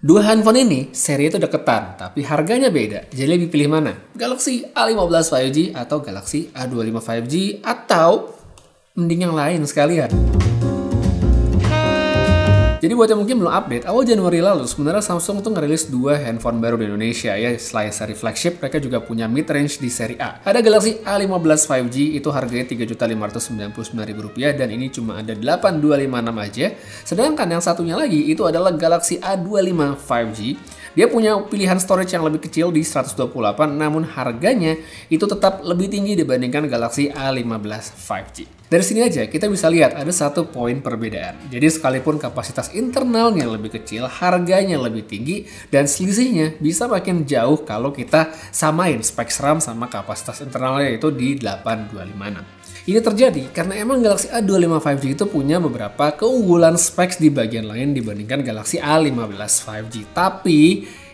Dua handphone ini seri itu deketan, tapi harganya beda. Jadi lebih pilih mana? Galaxy A15 5G atau Galaxy A25 5G atau mending yang lain sekalian? Jadi buat yang mungkin belum update, awal Januari lalu sebenarnya Samsung tuh ngerilis dua handphone baru di Indonesia ya. Selain seri flagship, mereka juga punya mid-range di seri A. Ada Galaxy A15 5G, itu harganya Rp3.599.000 dan ini cuma ada 8256 aja. Sedangkan yang satunya lagi itu adalah Galaxy A25 5G. Dia punya pilihan storage yang lebih kecil di 128, namun harganya itu tetap lebih tinggi dibandingkan Galaxy A15 5G. Dari sini aja kita bisa lihat ada satu poin perbedaan. Jadi sekalipun kapasitas internalnya lebih kecil, harganya lebih tinggi, dan selisihnya bisa makin jauh kalau kita samain spek RAM sama kapasitas internalnya itu di 8256. Ini terjadi karena emang Galaxy A25 5G itu punya beberapa keunggulan specs di bagian lain dibandingkan Galaxy A15 5G. Tapi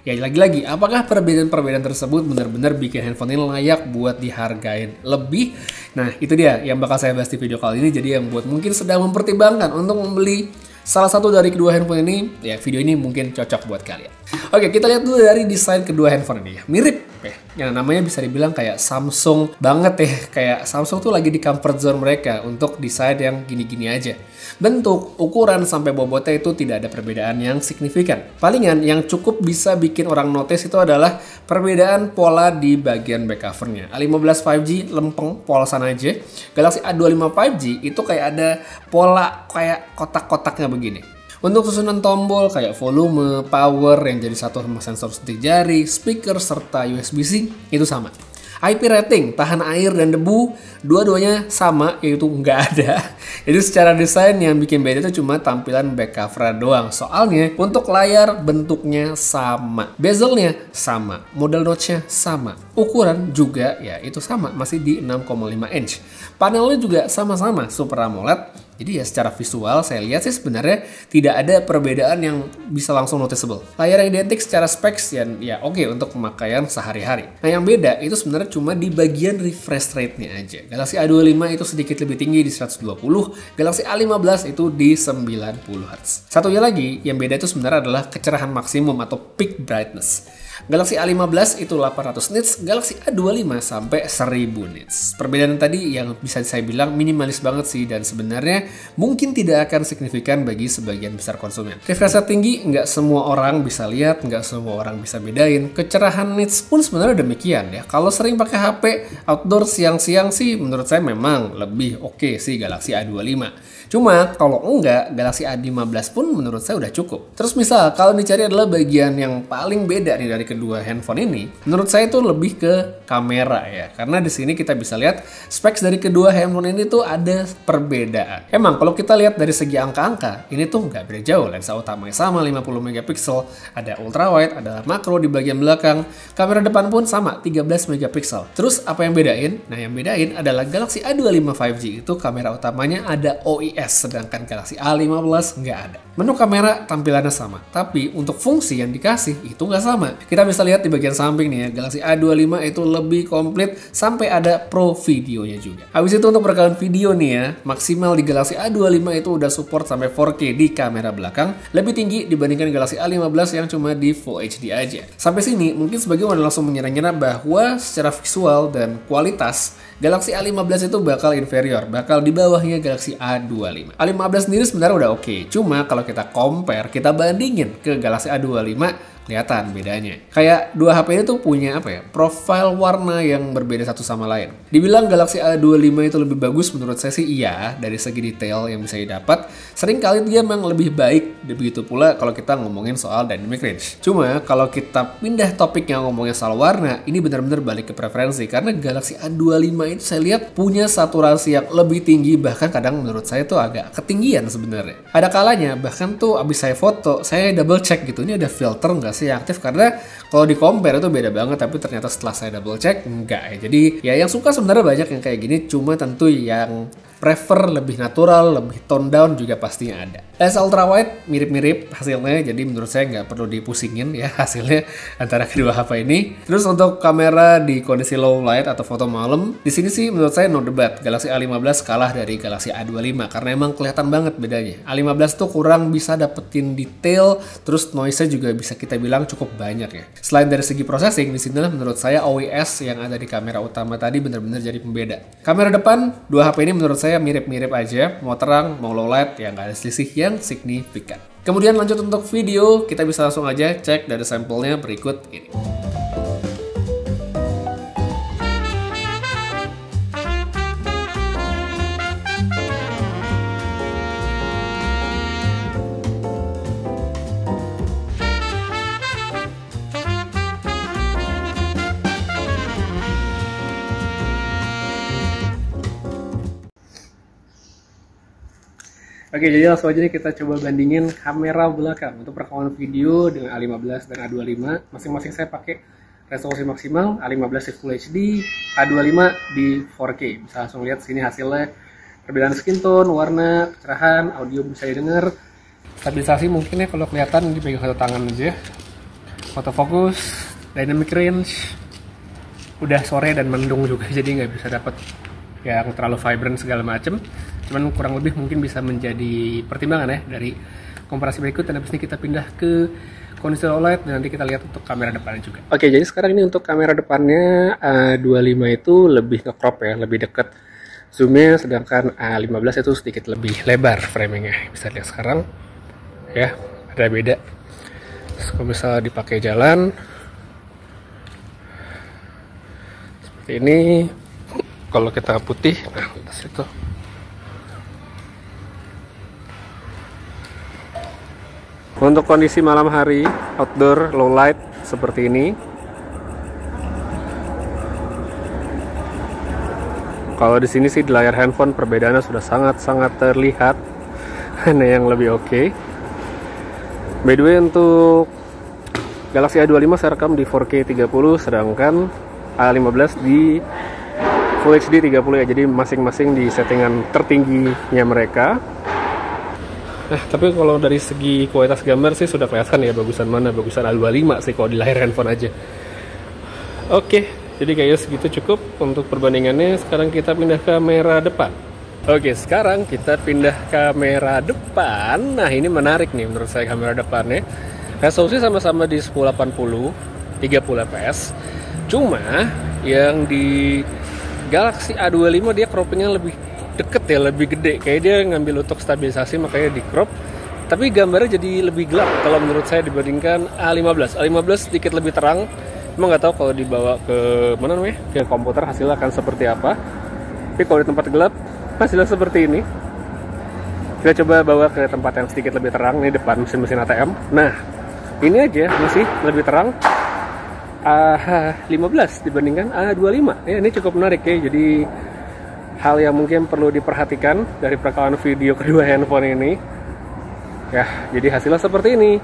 ya lagi-lagi, apakah perbedaan-perbedaan tersebut benar-benar bikin handphone ini layak buat dihargain lebih? Nah, itu dia yang bakal saya bahas di video kali ini. Jadi yang buat mungkin sedang mempertimbangkan untuk membeli salah satu dari kedua handphone ini, ya video ini mungkin cocok buat kalian. Oke, kita lihat dulu dari desain kedua handphone ini. Mirip ya, yang namanya bisa dibilang kayak Samsung banget ya. Kayak Samsung tuh lagi di comfort zone mereka untuk desain yang gini-gini aja. Bentuk, ukuran, sampai bobotnya itu tidak ada perbedaan yang signifikan. Palingan yang cukup bisa bikin orang notice itu adalah perbedaan pola di bagian back covernya. A15 5G lempeng, polosan aja. Galaxy A25 5G itu kayak ada pola kayak kotak-kotaknya begini. Untuk susunan tombol kayak volume, power yang jadi satu sama sensor sentik jari, speaker, serta USB-C itu sama. IP rating, tahan air dan debu, dua-duanya sama, yaitu nggak ada. Jadi secara desain yang bikin beda itu cuma tampilan back cover doang. Soalnya untuk layar bentuknya sama, bezelnya sama, model notch-nya sama, ukuran juga ya itu sama, masih di 6,5 inch. Panelnya juga sama-sama Super AMOLED. Jadi ya secara visual saya lihat sih sebenarnya tidak ada perbedaan yang bisa langsung noticeable. Layar yang identik secara specs ya oke untuk pemakaian sehari-hari. Nah yang beda itu sebenarnya cuma di bagian refresh rate-nya aja. Galaxy A25 itu sedikit lebih tinggi di 120, Galaxy A15 itu di 90 Hz. Satunya lagi yang beda itu sebenarnya adalah kecerahan maksimum atau peak brightness. Galaxy A15 itu 800 nits, Galaxy A25 sampai 1000 nits. Perbedaan tadi yang bisa saya bilang minimalis banget sih dan sebenarnya mungkin tidak akan signifikan bagi sebagian besar konsumen. Refresh rate tinggi nggak semua orang bisa lihat, nggak semua orang bisa bedain. Kecerahan nits pun sebenarnya demikian ya. Kalau sering pakai HP outdoor siang-siang sih menurut saya memang lebih oke sih Galaxy A25. Cuma kalau enggak, Galaxy A15 pun menurut saya udah cukup. Terus misal kalau dicari adalah bagian yang paling beda nih dari kedua handphone ini, menurut saya itu lebih ke kamera ya. Karena di sini kita bisa lihat specs dari kedua handphone ini tuh ada perbedaan. Emang kalau kita lihat dari segi angka-angka, ini tuh nggak beda jauh. Lensa utamanya sama 50 megapiksel, ada ultrawide, ada makro di bagian belakang. Kamera depan pun sama 13 megapiksel. Terus apa yang bedain? Nah yang bedain adalah Galaxy A25 5G itu kamera utamanya ada OIS. Sedangkan Galaxy A15 nggak ada. Menu kamera tampilannya sama, tapi untuk fungsi yang dikasih itu nggak sama. Kita bisa lihat di bagian samping nih ya, Galaxy A25 itu lebih komplit sampai ada Pro videonya juga. Habis itu untuk rekaman video nih ya, maksimal di Galaxy A25 itu udah support sampai 4K di kamera belakang, lebih tinggi dibandingkan Galaxy A15 yang cuma di Full HD aja. Sampai sini mungkin sebagian orang langsung mengira-ngira bahwa secara visual dan kualitas Galaxy A15 itu bakal inferior, bakal di bawahnya Galaxy A25. A15 sendiri sebenarnya udah oke, cuma kalau kita compare, kita bandingin ke Galaxy A25, kelihatan bedanya. Kayak dua HP ini tuh punya apa ya, profil warna yang berbeda satu sama lain. Dibilang Galaxy A25 itu lebih bagus, menurut saya sih iya, dari segi detail yang bisa didapat. Seringkali dia memang lebih baik, begitu pula kalau kita ngomongin soal dynamic range. Cuma kalau kita pindah topik yang ngomongin soal warna, ini benar-benar balik ke preferensi. Karena Galaxy A25 itu saya lihat punya saturasi yang lebih tinggi, bahkan kadang menurut saya tuh agak ketinggian sebenarnya. Ada kalanya bahkan tuh abis saya foto, saya double check gitu, ini ada filter nggak sih yang aktif, karena kalau di compare itu beda banget, tapi ternyata setelah saya double check enggak ya. Jadi ya yang suka sebenarnya banyak yang kayak gini, cuma tentu yang prefer lebih natural, lebih tone down juga pastinya ada. Lens ultrawide mirip-mirip hasilnya, jadi menurut saya nggak perlu dipusingin ya hasilnya antara kedua HP ini. Terus untuk kamera di kondisi low light atau foto malam, di sini sih menurut saya no debat, Galaxy A15 kalah dari Galaxy A25 karena emang kelihatan banget bedanya. A15 tuh kurang bisa dapetin detail, terus noise-nya juga bisa kita bilang cukup banyak ya. Selain dari segi processing, di sinilah menurut saya OIS yang ada di kamera utama tadi benar-benar jadi pembeda. Kamera depan, dua HP ini menurut saya mirip-mirip aja, mau terang, mau low light, ya nggak ada selisih yang signifikan. Kemudian lanjut untuk video, kita bisa langsung aja cek dari sampelnya berikut ini. Oke, jadi langsung aja nih kita coba bandingin kamera belakang untuk perekaman video dengan A15 dan A25. Masing-masing saya pakai resolusi maksimal, A15 di Full HD, A25 di 4K. Bisa langsung lihat sini hasilnya, perbedaan skin tone, warna, kecerahan, audio bisa didengar. Stabilisasi mungkin ya kalau kelihatan dipegang satu tangan aja. Autofocus, dynamic range, udah sore dan mendung juga jadi nggak bisa dapat yang terlalu vibrant segala macem. Cuman kurang lebih mungkin bisa menjadi pertimbangan ya dari komparasi berikut, dan habis ini kita pindah ke kondisi low light dan nanti kita lihat untuk kamera depannya juga. Oke, jadi sekarang ini untuk kamera depannya A25 itu lebih nge-crop ya, lebih dekat zoomnya, sedangkan A15 itu sedikit lebih lebar framingnya. Bisa lihat sekarang ya, ada beda. Terus kalau misalnya dipakai jalan seperti ini, kalau kita putih, nah atas itu. Untuk kondisi malam hari, outdoor, low light, seperti ini. Kalau di sini sih di layar handphone perbedaannya sudah sangat-sangat terlihat. Ini yang lebih oke. By the way, untuk Galaxy A25 saya rekam di 4K 30, sedangkan A15 di Full HD 30 ya. Jadi masing-masing di settingan tertingginya mereka. Tapi kalau dari segi kualitas gambar sih sudah kelihatan ya bagusan mana, bagusan A25 sih kalau di layar handphone aja. Oke, jadi kayaknya segitu cukup untuk perbandingannya. Sekarang kita pindah kamera depan. Oke, sekarang kita pindah kamera depan. Nah, ini menarik nih menurut saya kamera depannya. Resolusi sama-sama di 1080 30 fps. Cuma yang di Galaxy A25 dia croppingnya lebih deket ya, lebih gede, kayak dia ngambil untuk stabilisasi makanya di crop, tapi gambarnya jadi lebih gelap kalau menurut saya dibandingkan A15. A15 sedikit lebih terang, emang nggak tahu kalau dibawa ke mana namanya, ke komputer hasilnya akan seperti apa, tapi kalau di tempat gelap hasilnya seperti ini. Kita coba bawa ke tempat yang sedikit lebih terang, ini depan mesin-mesin ATM. Nah, ini aja masih lebih terang A15 dibandingkan A25 ya, ini cukup menarik ya. Jadi hal yang mungkin perlu diperhatikan dari perekaman video kedua handphone ini. Ya, jadi hasilnya seperti ini.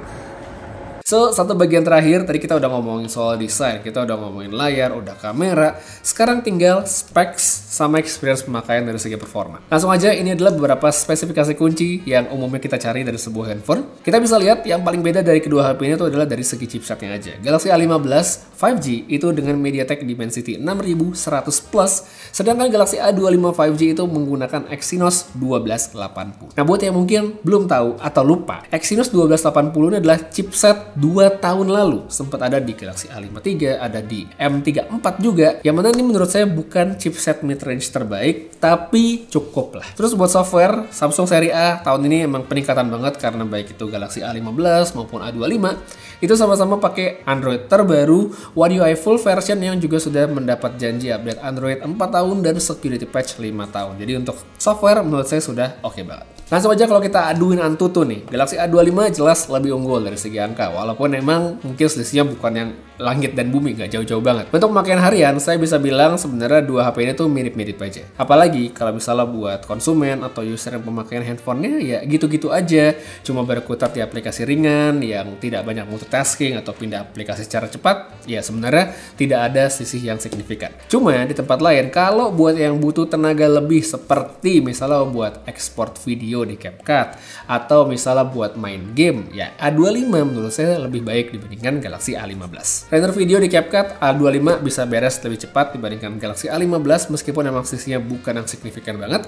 So, satu bagian terakhir, tadi kita udah ngomongin soal desain, kita udah ngomongin layar, udah kamera. Sekarang tinggal specs sama experience pemakaian dari segi performa. Langsung aja, ini adalah beberapa spesifikasi kunci yang umumnya kita cari dari sebuah handphone. Kita bisa lihat yang paling beda dari kedua HP ini itu adalah dari segi chipsetnya aja. Galaxy A15 5G itu dengan MediaTek Dimensity 6100 Plus, sedangkan Galaxy A25 5G itu menggunakan Exynos 1280. Nah, buat yang mungkin belum tahu atau lupa, Exynos 1280 ini adalah chipset 2 tahun lalu, sempat ada di Galaxy A53, ada di M34 juga, yang mana ini menurut saya bukan chipset mid-range terbaik, tapi cukup lah. Terus buat software, Samsung seri A tahun ini emang peningkatan banget, karena baik itu Galaxy A15 maupun A25 itu sama-sama pakai Android terbaru, One UI full version yang juga sudah mendapat janji update Android 4 tahun dan security patch 5 tahun. Jadi untuk software menurut saya sudah oke banget. Langsung aja kalau kita aduin antutu nih, Galaxy A25 jelas lebih unggul dari segi angka, walaupun emang mungkin selisihnya bukan yang langit dan bumi, nggak jauh-jauh banget. Untuk pemakaian harian, saya bisa bilang sebenarnya dua HP ini tuh mirip-mirip aja. Apalagi kalau misalnya buat konsumen atau user yang pemakaian handphonenya ya gitu-gitu aja, cuma berkutat di aplikasi ringan yang tidak banyak multitasking atau pindah aplikasi secara cepat, ya sebenarnya tidak ada selisih yang signifikan. Cuma di tempat lain, kalau buat yang butuh tenaga lebih seperti misalnya buat ekspor video di CapCut atau misalnya buat main game, ya A25 menurut saya lebih baik dibandingkan Galaxy A15. Render video di CapCut A25 bisa beres lebih cepat dibandingkan Galaxy A15 meskipun emang selisihnya bukan yang signifikan banget.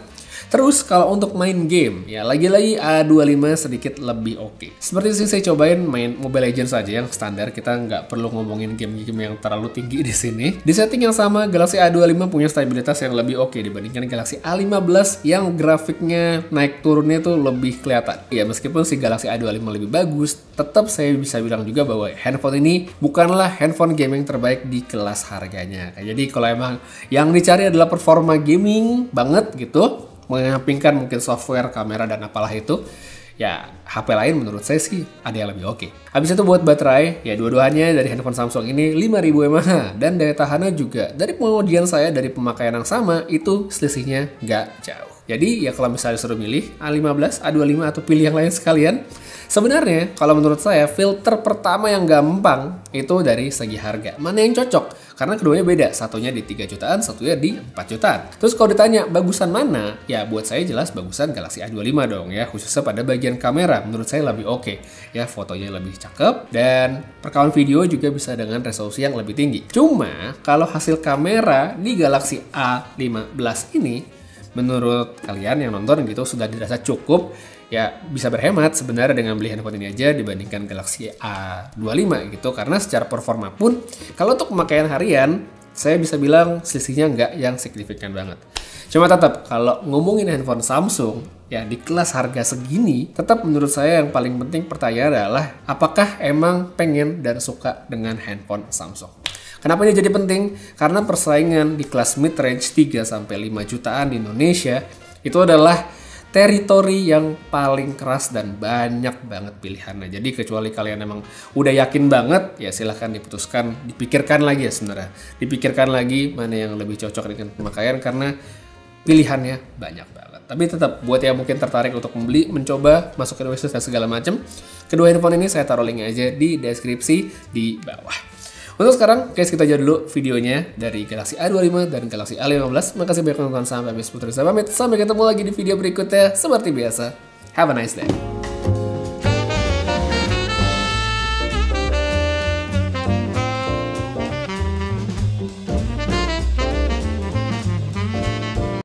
Terus kalau untuk main game, ya lagi-lagi A25 sedikit lebih oke. Seperti sih saya cobain main Mobile Legends saja yang standar, kita nggak perlu ngomongin game-game yang terlalu tinggi di sini. Di setting yang sama, Galaxy A25 punya stabilitas yang lebih oke dibandingkan Galaxy A15 yang grafiknya naik turunnya tuh lebih kelihatan. Ya meskipun si Galaxy A25 lebih bagus, tetap saya bisa bilang juga bahwa handphone ini bukanlah handphone gaming terbaik di kelas harganya. Jadi kalau emang yang dicari adalah performa gaming banget gitu, menyampingkan mungkin software, kamera, dan apalah itu, ya HP lain menurut saya sih ada yang lebih oke. Habis itu buat baterai, ya dua-duanya dari handphone Samsung ini 5000 mAh dan daya tahannya juga dari pengujian saya dari pemakaian yang sama itu selisihnya nggak jauh. Jadi ya kalau misalnya disuruh milih A15, A25 atau pilih yang lain sekalian, sebenarnya kalau menurut saya filter pertama yang gampang itu dari segi harga. Mana yang cocok? Karena keduanya beda, satunya di 3 jutaan, satunya di 4 jutaan. Terus kalau ditanya bagusan mana? Ya buat saya jelas bagusan Galaxy A25 dong ya, khususnya pada bagian kamera menurut saya lebih oke. Ya fotonya lebih cakep dan perekaman video juga bisa dengan resolusi yang lebih tinggi. Cuma kalau hasil kamera di Galaxy A15 ini menurut kalian yang nonton gitu sudah dirasa cukup, ya bisa berhemat sebenarnya dengan beli handphone ini aja dibandingkan Galaxy A25 gitu, karena secara performa pun kalau untuk pemakaian harian saya bisa bilang selisihnya nggak yang signifikan banget. Cuma tetap kalau ngomongin handphone Samsung ya di kelas harga segini, tetap menurut saya yang paling penting pertanyaan adalah apakah emang pengen dan suka dengan handphone Samsung. Kenapa ini jadi penting? Karena persaingan di kelas mid-range 3-5 jutaan di Indonesia itu adalah teritori yang paling keras dan banyak banget pilihannya. Jadi kecuali kalian emang udah yakin banget, ya silahkan diputuskan, dipikirkan lagi ya sebenarnya. Dipikirkan lagi mana yang lebih cocok dengan pemakaian karena pilihannya banyak banget. Tapi tetap buat yang mungkin tertarik untuk membeli, mencoba, masukin wishlist dan segala macam, kedua handphone ini saya taruh linknya aja di deskripsi di bawah. Untuk sekarang, guys, kita aja dulu videonya dari Galaxy A25 dan Galaxy A15. Makasih banyak nonton sampai habis. Putri saya pamit. Sampai ketemu lagi di video berikutnya. Seperti biasa, have a nice day.